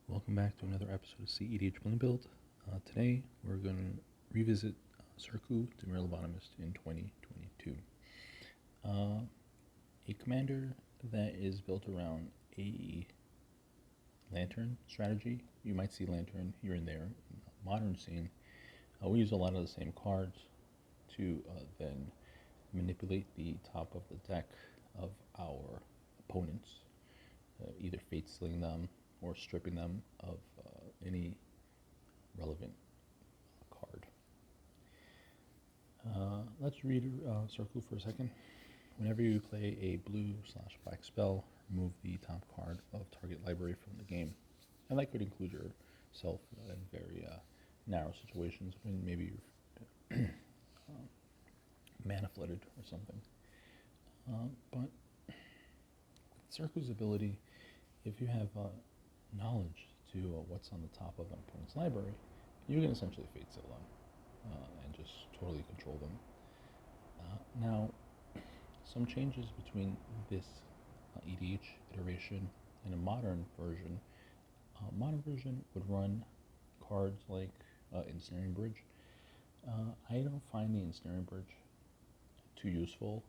Welcome back to another episode of cedh Bling Build. Today we're going to revisit Circu Lobotomist in 2022. A commander that is built around a lantern strategy. You might see lantern here and there in the modern scene. We use a lot of the same cards to then manipulate the top of the deck of our opponents, either fate stealing them or stripping them of any relevant card. Let's read Circle for a second. Whenever you play a blue/black spell, remove the top card of target library from the game. And that could include yourself in very narrow situations when maybe you're mana flooded or something. But with Circle's ability, if you have knowledge to what's on the top of an opponent's library, you can essentially fate seal them and just totally control them. Now, some changes between this EDH iteration and a modern version. Modern version would run cards like Ensnaring Bridge. I don't find the Ensnaring Bridge too useful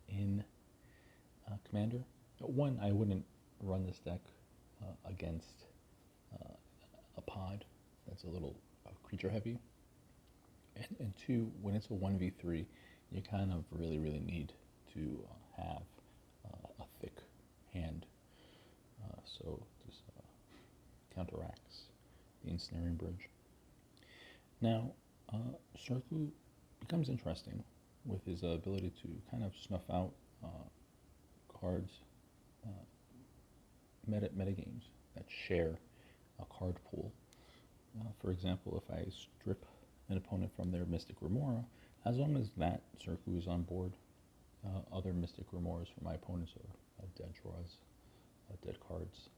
in Commander. One, I wouldn't run this deck against a pod that's a little creature heavy. And two, when it's a 1v3, you kind of really need to have a thick hand. So this counteracts the Ensnaring Bridge. Now, Circu becomes interesting with his ability to kind of snuff out cards, metagames that share a card pool. For example, if I strip an opponent from their Mystic Remora, as long as that Circu is on board, other Mystic Remoras for my opponents are dead draws, dead cards.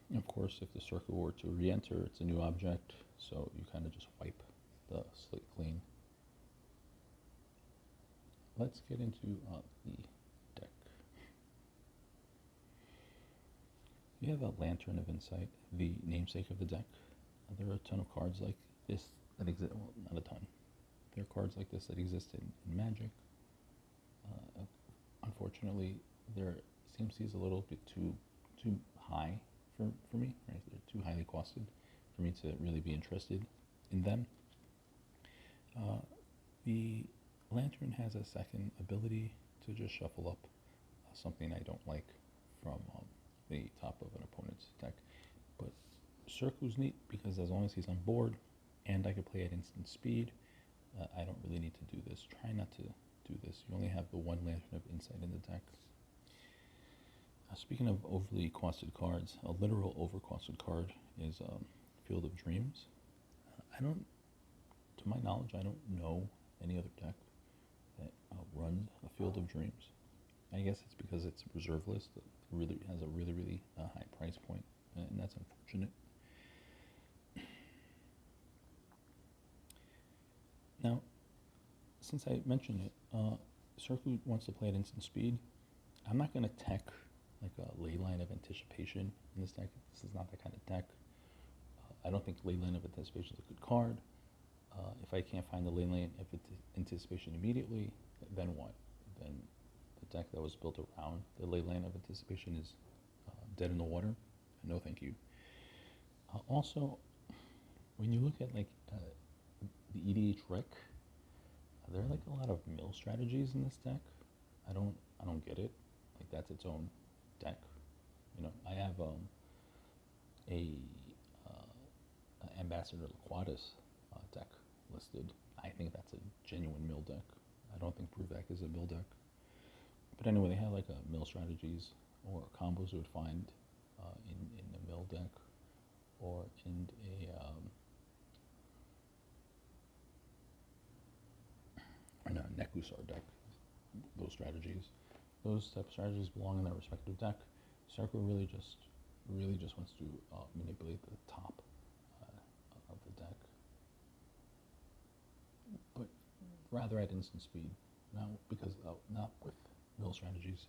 And of course, if the Circu were to re-enter, it's a new object, so you kind of just wipe the slate clean. Let's get into the deck. You have a Lantern of Insight, the namesake of the deck. There are a ton of cards like this that exist. Well, not a ton. There are cards like this that exist in Magic. Unfortunately, their CMC is a little bit too high for me. Right? They're too highly costed for me to really be interested in them. The Lantern has a second ability to just shuffle up something I don't like from the top of an opponent's deck. But Circu's neat because as long as he's on board and I can play at instant speed, I don't really need to do this. Try not to do this. You only have the one Lantern of Insight in the deck. Speaking of overly costed cards, a literal overcosted card is Field of Dreams. To my knowledge, I don't know any other deck that runs a Field of Dreams. I guess it's because it's reserve list. It really has a really high price point, and that's unfortunate. Now, since I mentioned it, Circu wants to play at instant speed. I'm not going to tech like a Leyline of Anticipation in this deck. This is not that kind of deck. I don't think Leyline of Anticipation is a good card. If I can't find the Leyline of Anticipation immediately, then what? Then the deck that was built around the Leyline of Anticipation is dead in the water. No thank you. Also, when you look at like the EDH rec, there are like a lot of mill strategies in this deck. I don't get it. Like that's its own deck. You know, I have a Ambassador Laquatus deck listed. I think that's a genuine mill deck. I don't think Bruvek is a mill deck. But anyway, they have like a mill strategies or combos you would find in the mill deck or in a Nekusar deck. Those strategies. Those type of strategies belong in their respective deck. Circle really just wants to manipulate the top of the deck, but rather at instant speed. Not with mill strategies.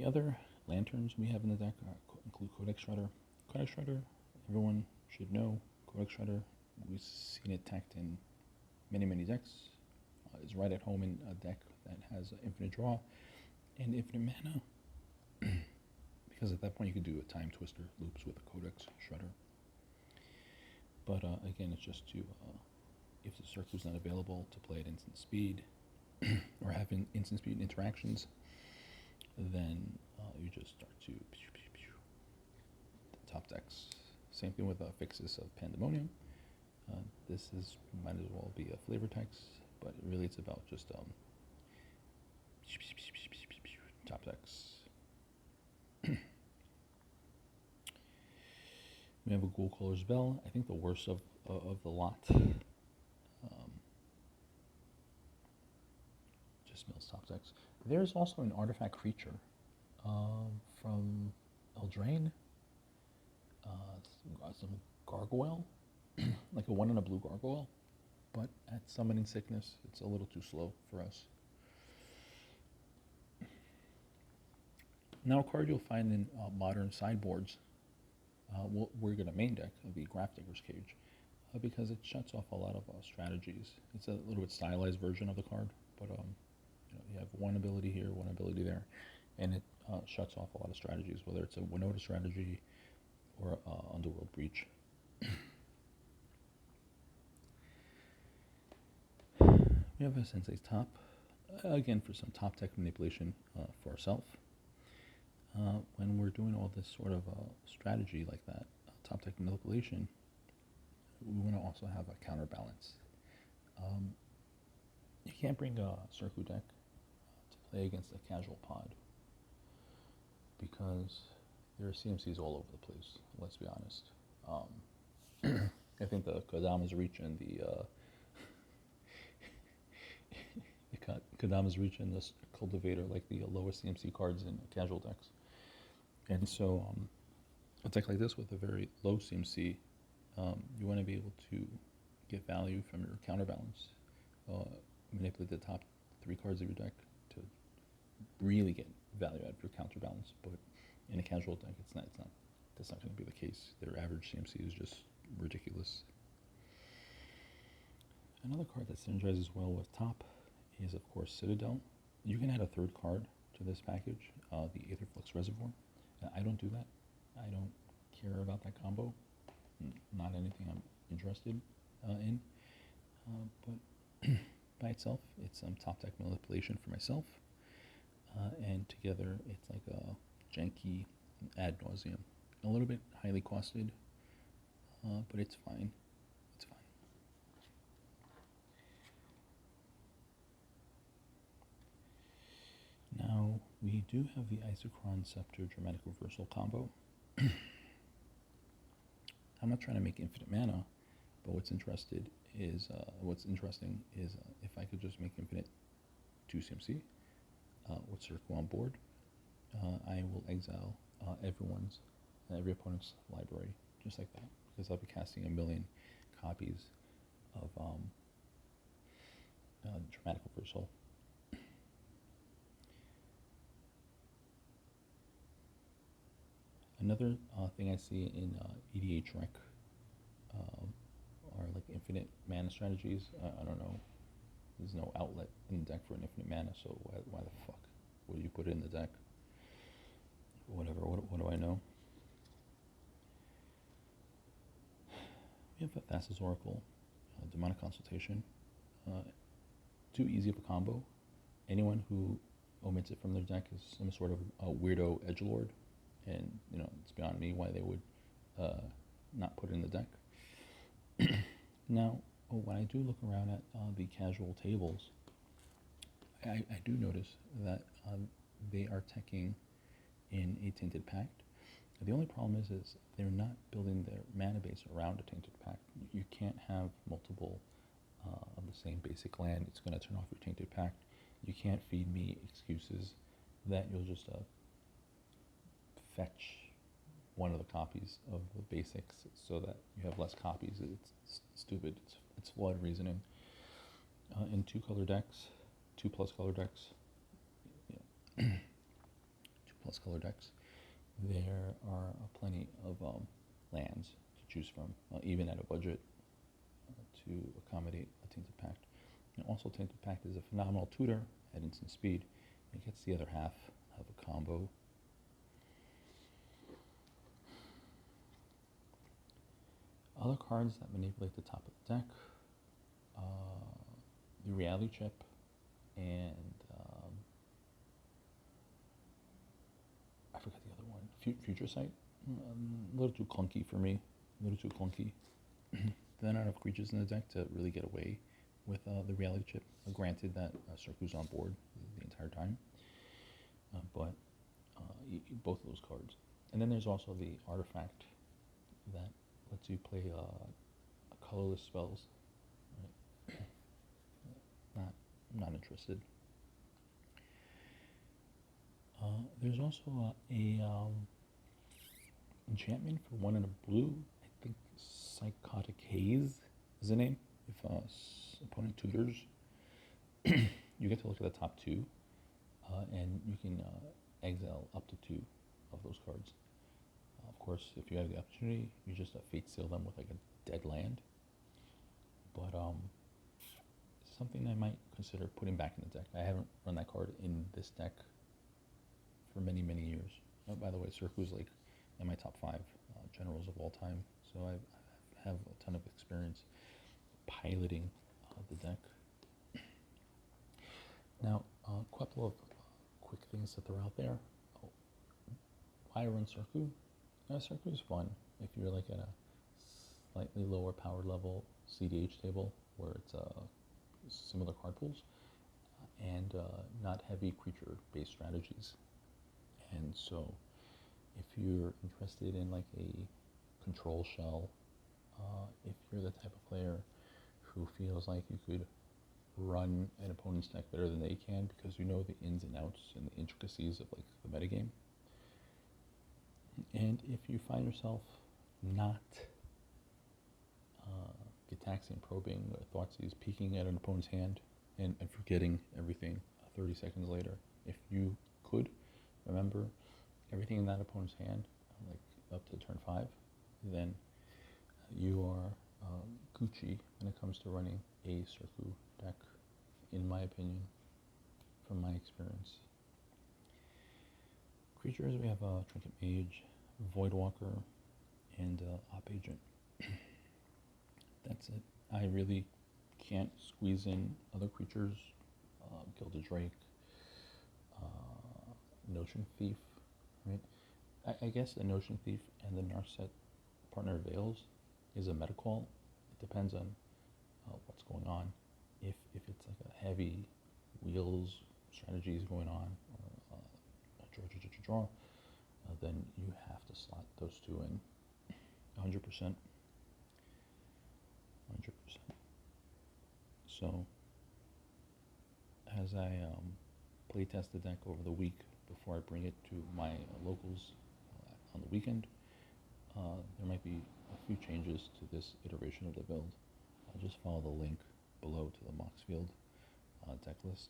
The other lanterns we have in the deck include Codex Shredder. Codex Shredder, everyone should know. Codex Shredder, we've seen it tacked in many decks. It's right at home in a deck that has infinite draw and infinite mana. Because at that point you could do a time twister loops with a Codex Shredder. But again, it's just to, if the Circu's not available, to play at instant speed or having instant speed interactions, then you just start to the top decks. Same thing with Fixus of Pandemonium. This might as well be a flavor text, but really it's about just top decks. We have a Ghoul Caller's Bell. I think the worst of the lot. Just mills top decks. There's also an artifact creature from Eldraine. Some gargoyle, like a 1 and a blue gargoyle, but at Summoning Sickness, it's a little too slow for us. Now, a card you'll find in modern sideboards. We're going to main deck of the Grafdigger's Cage because it shuts off a lot of strategies. It's a little bit stylized version of the card, but you have one ability here, one ability there, and it shuts off a lot of strategies, whether it's a Winota strategy or Underworld Breach. We have a Sensei's Top, again for some top deck manipulation for ourselves. When we're doing all this sort of strategy like that, top deck manipulation, we want to also have a counterbalance. You can't bring a Circu deck to play against a casual pod because there are CMCs all over the place, let's be honest. I think the Kodama's Reach and the Kodama's Reach and the Cultivator, like the lowest CMC cards in casual decks. And so a deck like this with a very low CMC, you want to be able to get value from your counterbalance. Manipulate the top 3 cards of your deck to really get value out of your counterbalance. But in a casual deck, that's not going to be the case. Their average CMC is just ridiculous. Another card that synergizes well with top is, of course, Citadel. You can add a 3rd card to this package, the Aetherflux Reservoir. I don't do that. I don't care about that combo. Not anything I'm interested in. But by itself, it's some top deck manipulation for myself. And together, it's like a janky ad nauseum. A little bit highly costed, but it's fine. It's fine. Now, we do have the Isochron Scepter Dramatic Reversal combo. I'm not trying to make infinite mana, but what's interesting is if I could just make infinite 2 CMC with Circu on board, I will exile every opponent's library, just like that, because I'll be casting 1 million copies of Dramatic Reversal. Another thing I see in EDH Rec are like infinite mana strategies. I don't know. There's no outlet in the deck for an infinite mana, so why the fuck would you put it in the deck? Whatever, what do I know? We have Thassa's Oracle, Demonic Consultation. Too easy of a combo. Anyone who omits it from their deck is some sort of a weirdo edgelord. And, it's beyond me why they would not put it in the deck. Now, when I do look around at the casual tables, I do notice that they are teching in a Tainted Pact. The only problem is they're not building their mana base around a Tainted Pact. You can't have multiple of the same basic land. It's going to turn off your Tainted Pact. You can't feed me excuses that you'll just fetch one of the copies of the basics so that you have less copies. It's stupid. It's flawed reasoning. In 2 color decks, 2+ color decks, 2+ plus color decks, there are plenty of lands to choose from, even at a budget, to accommodate a Tainted Pact. And also, Tainted Pact is a phenomenal tutor at instant speed. It gets the other half of a combo. Other cards that manipulate the top of the deck, the Reality Chip, and I forgot the other one, Future Sight. A little too clunky for me, a little too clunky. There are not enough creatures in the deck to really get away with the Reality Chip. Granted that Circu's on board the entire time, but both of those cards. And then there's also the Artifact that lets you play colorless spells. Right? Not interested. There's also a enchantment for 1 and a blue. I think Psychotic Haze is the name. If opponent tutors, you get to look at the top 2, and you can exile up to 2 of those cards. Of course, if you have the opportunity, you just fate seal them with like a dead land. But it's something I might consider putting back in the deck. I haven't run that card in this deck for many, many years. By the way, Circu's like in my top 5 generals of all time, so I have a ton of experience piloting the deck. Now, a couple of quick things to throw out there. Why run Circu? Circu is fun if you're like at a slightly lower power level cedh table where it's similar card pools and not heavy creature based strategies. And so if you're interested in like a control shell, if you're the type of player who feels like you could run an opponent's deck better than they can because you know the ins and outs and the intricacies of like the metagame, and if you find yourself not taxing, probing, or thoughtseize, peeking at an opponent's hand and forgetting everything 30 seconds later, if you could remember everything in that opponent's hand, like up to turn 5, then you are Gucci when it comes to running a Circu deck, in my opinion, from my experience. Creatures, we have Trinket Mage, Voidwalker, and Op Agent. That's it. I really can't squeeze in other creatures. Gilded Drake, Notion Thief, right? I guess the Notion Thief and the Narset Partner Veils is a meta call. It depends on what's going on. If it's like a heavy wheels strategies going on, or draw, then you have to slot those 2 in 100%. So as I playtest the deck over the week before I bring it to my locals on the weekend, there might be a few changes to this iteration of the build. I'll just follow the link below to the Moxfield deck list.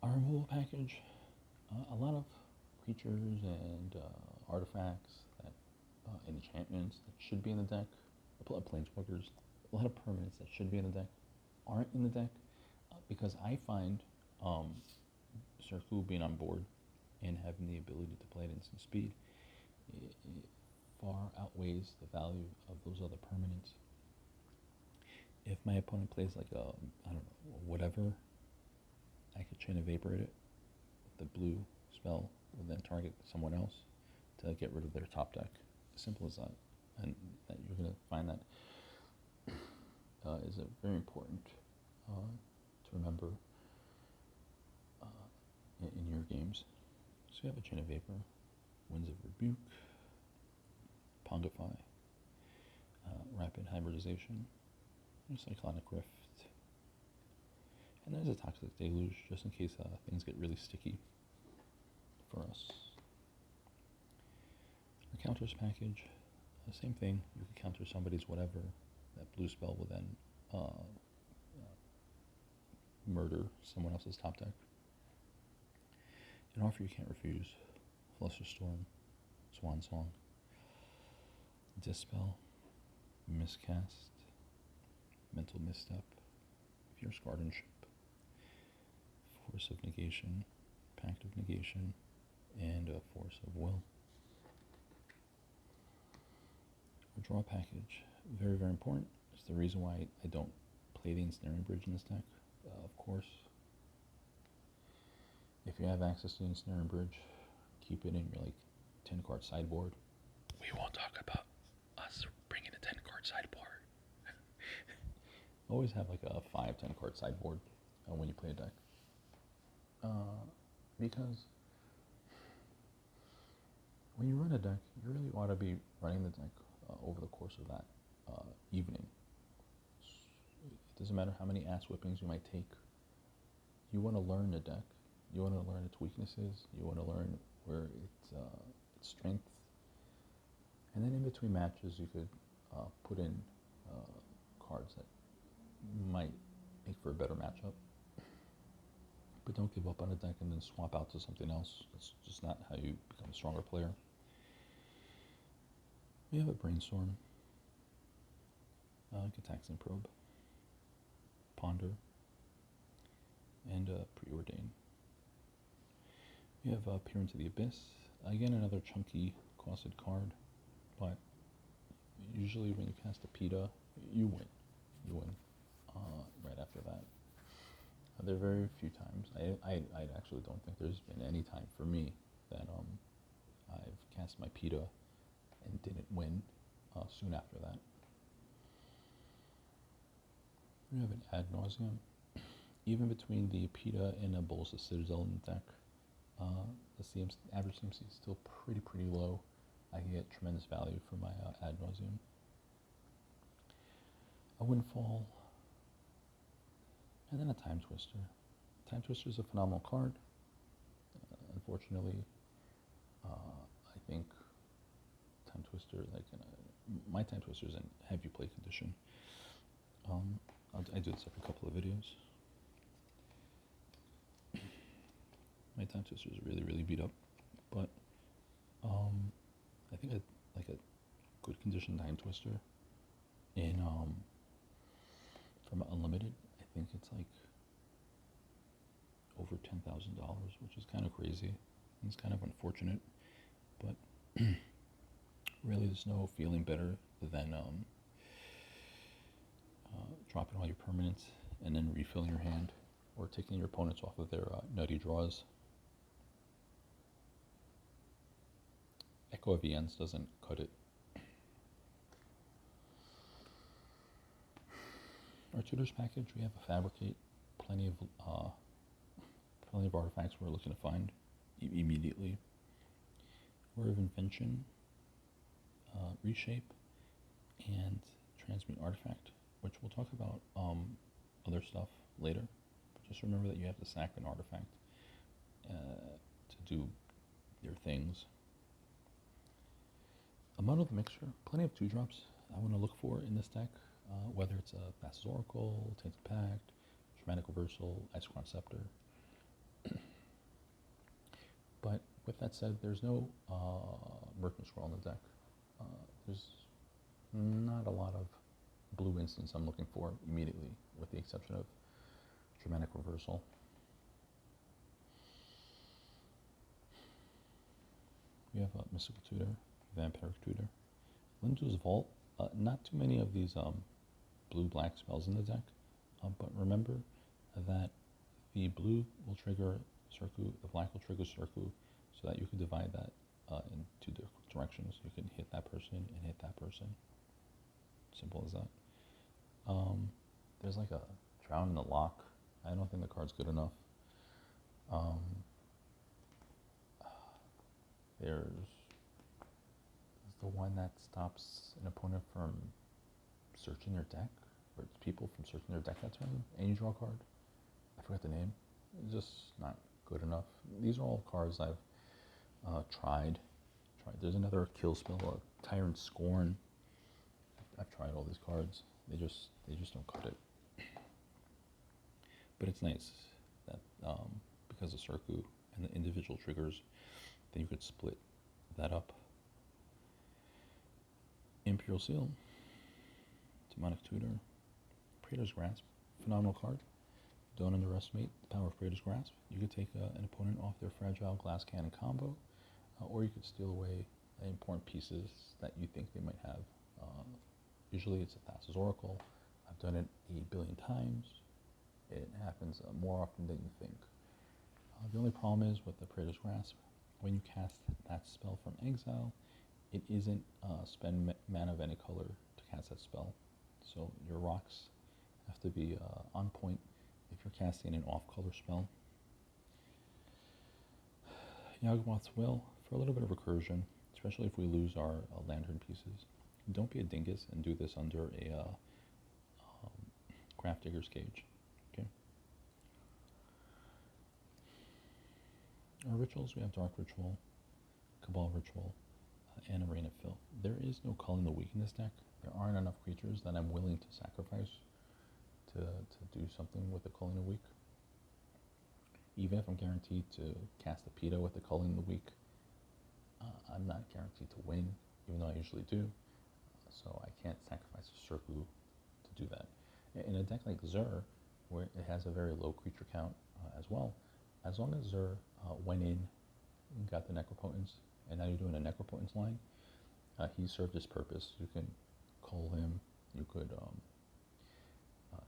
Our removal package, a lot of creatures and artifacts, that enchantments that should be in the deck, planeswalkers, a lot of permanents that should be in the deck aren't in the deck because I find Circu being on board and having the ability to play at instant speed it far outweighs the value of those other permanents. If my opponent plays like a, I don't know, whatever, I could Chain of Vapor it. The blue spell will then target someone else to get rid of their top deck. Simple as that. And that you're going to find that is a very important to remember in your games. So you have a Chain of Vapor, Winds of Rebuke, Pongify, Rapid Hybridization, Cyclonic Rift, and there's a Toxic Deluge just in case things get really sticky for us. Our counters package, the same thing. You can counter somebody's whatever. That blue spell will then murder someone else's top deck. An offer you can't refuse. Flusterstorm, Swan Song, Dispel, Miscast, Mental Misstep, Fierce Guardianship, Force of Negation, Pact of Negation, and a Force of Will. Our draw package, very, very important. It's the reason why I don't play the Ensnaring Bridge in this deck. Of course, if you have access to the Ensnaring Bridge, keep it in your 10-card sideboard. We won't talk about us bringing a 10-card sideboard. Always have a 5-10 card sideboard when you play a deck. Because when you run a deck, you really ought to be running the deck over the course of that evening. It doesn't matter how many ass whippings you might take. You want to learn the deck. You want to learn its weaknesses. You want to learn where its strength. And then in between matches, you could put in cards that might make for a better matchup. But don't give up on a deck and then swap out to something else. That's just not how you become a stronger player. We have a Brainstorm, Gataxian Probe, Ponder, and Preordain. We have Peer into the Abyss. Again, another chunky, costed card, but usually when you cast a PETA, you win. You win right after that. There are very few times. I actually don't think there's been any time for me that I've cast my PETA and didn't win soon after that. We have an Ad Nauseam. Even between the PETA and a Bowls of Citadel in the deck, the average CMC is still pretty low. I can get tremendous value for my Ad Nauseam. A Windfall, and then a Time Twister. Time Twister is a phenomenal card. Unfortunately, I think Time Twister, my Time Twister is in heavy play condition. I do this every couple of videos. My Time Twister is really beat up, but I think a good condition Time Twister in from Unlimited, I think it's over $10,000, which is kind of crazy. It's kind of unfortunate, but really there's no feeling better than dropping all your permanents and then refilling your hand, or taking your opponents off of their nutty draws. Echo of Viens doesn't cut it. Our Tutors package, we have a Fabricate, plenty of artifacts we're looking to find immediately. Word of Invention, Reshape, and Transmute Artifact, which we'll talk about other stuff later. But just remember that you have to sack an artifact to do your things. A Muddled Mixture, plenty of 2-drops I want to look for in this deck, whether it's a Thassa's Oracle, Tainted Pact, Dramatic Reversal, Icecrown Scepter. But with that said, there's no Merchant Scroll in the deck. There's not a lot of blue instants I'm looking for immediately, with the exception of Dramatic Reversal. We have a Mystical Tutor, Vampiric Tutor, Lindu's Vault. Not too many of these blue-black spells in the deck, but remember that the blue will trigger Circu, the black will trigger Circu, so that you can divide that in 2 directions. You can hit that person and hit that person. Simple as that. There's a Drown in the Lock. I don't think the card's good enough. There's the one that stops an opponent from searching their deck, or people from searching their deck that turn, and you draw a card. I forgot the name. It's just not good enough. These are all cards I've tried. There's another kill spell, Tyrant Scorn. I've tried all these cards. They just don't cut it. But it's nice that because of Circu and the individual triggers, then you could split that up. Imperial Seal, Demonic Tutor, Praetor's Grasp, phenomenal card. Don't underestimate the power of Praetor's Grasp. You could take an opponent off their fragile glass cannon combo, or you could steal away important pieces that you think they might have. Usually it's a Thassa's Oracle. I've done it 8 billion times. It happens more often than you think. The only problem is with the Praetor's Grasp, when you cast that spell from exile, it isn't spend mana of any color to cast that spell. So your rocks have to be on point if you're casting an off-color spell. Yawgmoth's Will, for a little bit of recursion, especially if we lose our lantern pieces. Don't be a dingus and do this under a Grafdigger's Cage. Okay. Our rituals, we have Dark Ritual, Cabal Ritual, and a Rain of Filth. There is no Culling the Weak in this deck. There aren't enough creatures that I'm willing to sacrifice to do something with the Culling the Weak. Even if I'm guaranteed to cast a PETA with the Culling the Weak, I'm not guaranteed to win, even though I usually do. So I can't sacrifice a Circu to do that. In a deck like Zur, where it has a very low creature count as well, as long as Zur went in and got the Necropotence, and now you're doing a Necropotence line, he served his purpose. You can cull him, you could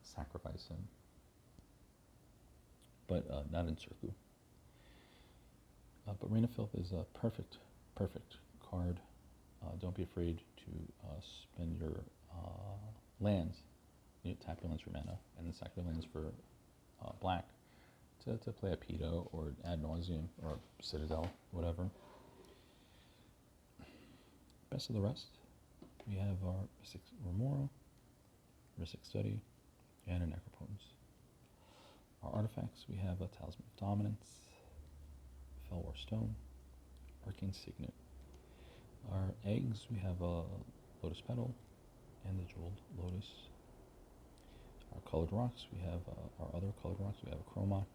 sacrifice him, but not in Circu. But Rain of Filth is a perfect card. Don't be afraid to spend your lands. You tap your lands for mana, and then sack your lands for black to play a PETA or Ad Nauseam or Citadel, whatever. Best of the rest, we have our Mystic Remora, Rhystic Study, and a Necropotence. Our artifacts, we have a Talisman of Dominance, Felwar Stone, Arcane Signet. Our eggs, we have a Lotus Petal and the Jeweled Lotus. Our colored rocks, we have our other colored rocks. We have a Chromox,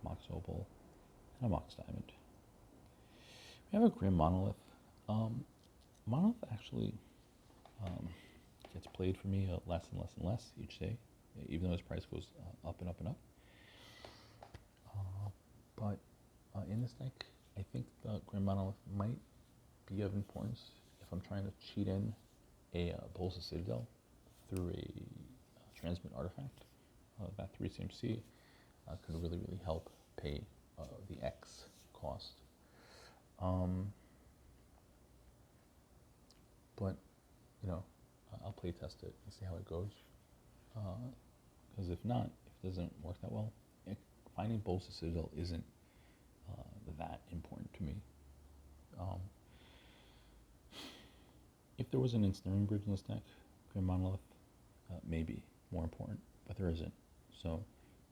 Mox Opal, and a Mox Diamond. We have a Grim Monolith. Monolith actually gets played for me less and less and less each day, even though his price goes up and up and up. But in this deck, I think the Grim Monolith might be of importance if I'm trying to cheat in a Bolsa Citadel through a transmit artifact. That 3 CMC could really help pay the X cost. But, you know, I'll play test it and see how it goes. Because if not, if it doesn't work that well, finding Bolsa Citadel isn't that important to me. If there was an Ensnaring Bridge in this deck, Grim Monolith may be more important, but there isn't. So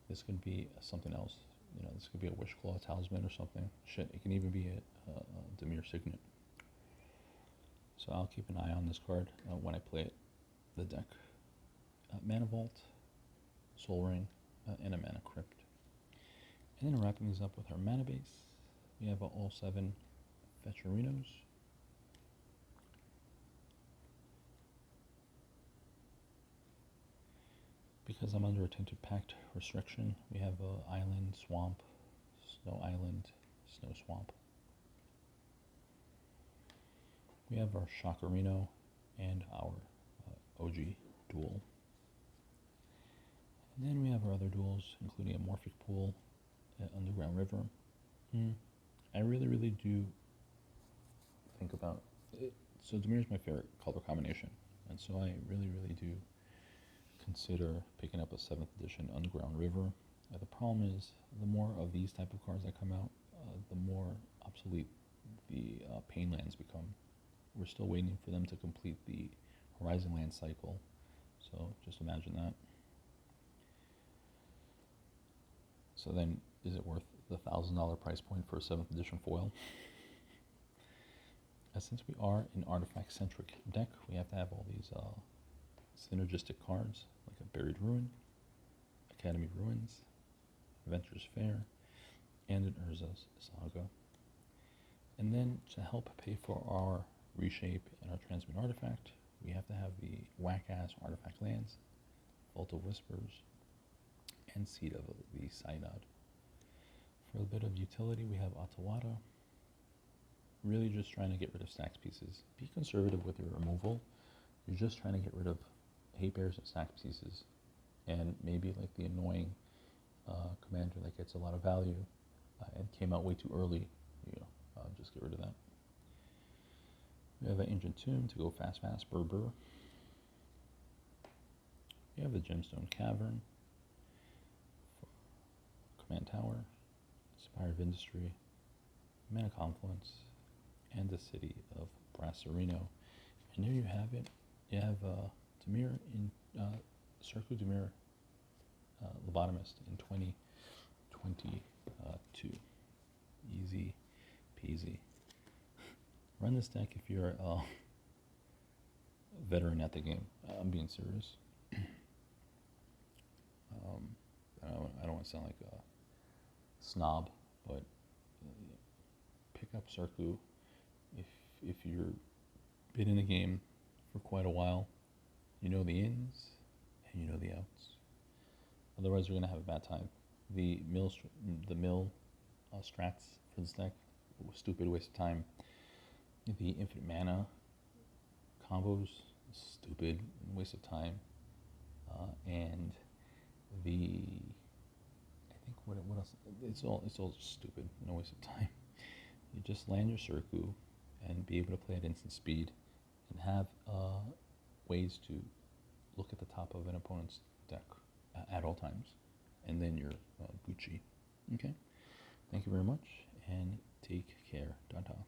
this could be something else. You know, this could be a Wishclaw Talisman or something. Shit, it can even be a Dimir Signet. So I'll keep an eye on this card when I play it, the deck. Mana Vault, Soul Ring, and a Mana Crypt. And then wrapping these up with our mana base, we have all 7 Fetcherinos. Because I'm under a Tainted Pact restriction, we have Island, Swamp, Snow Island, Snow Swamp. We have our Shockerino and our OG duel. And then we have our other duels, including a Morphic Pool, Underground River. I really do think about it. So Dimir is my favorite color combination, and so I really do consider picking up a 7th edition Underground River. The problem is, the more of these type of cards that come out, the more obsolete the Pain lands become. We're still waiting for them to complete the Horizon Land cycle, so just imagine that. So then, is it worth the $1,000 price point for a 7th edition foil? Since we are an artifact-centric deck, we have to have all these synergistic cards, like a Buried Ruin, Academy Ruins, Adventurous Fair, and an Urza's Saga. And then to help pay for our reshape and our transmute artifact, we have to have the whack-ass artifact lands, Vault of Whispers, and cedh, the cedh. For a bit of utility, we have Atawada. Really just trying to get rid of stacks pieces. Be conservative with your removal. You're just trying to get rid of hate bears and stack pieces, and maybe like the annoying commander that gets a lot of value and came out way too early. Just get rid of that. We have an Ancient Tomb to go fast, burr. We have the Gemstone Cavern, Command Tower, Spire of Industry, Mana Confluence, and the City of Brasserino. And there you have it. You have Dimir in Circu Dimir Lobotomist in 2022. Easy peasy. Run this deck if you're a veteran at the game. I'm being serious. I don't want to sound like a snob, but pick up Circu if you're been in the game for quite a while. You know the ins and you know the outs. Otherwise, you're gonna have a bad time. The mill strats for this deck, stupid waste of time. The infinite mana combos, stupid waste of time. And I think what else? It's all stupid, no waste of time. You just land your Circu and be able to play at instant speed, and have ways to look at the top of an opponent's deck at all times, and then you're Gucci. Okay. Thank you very much, and take care. Dada.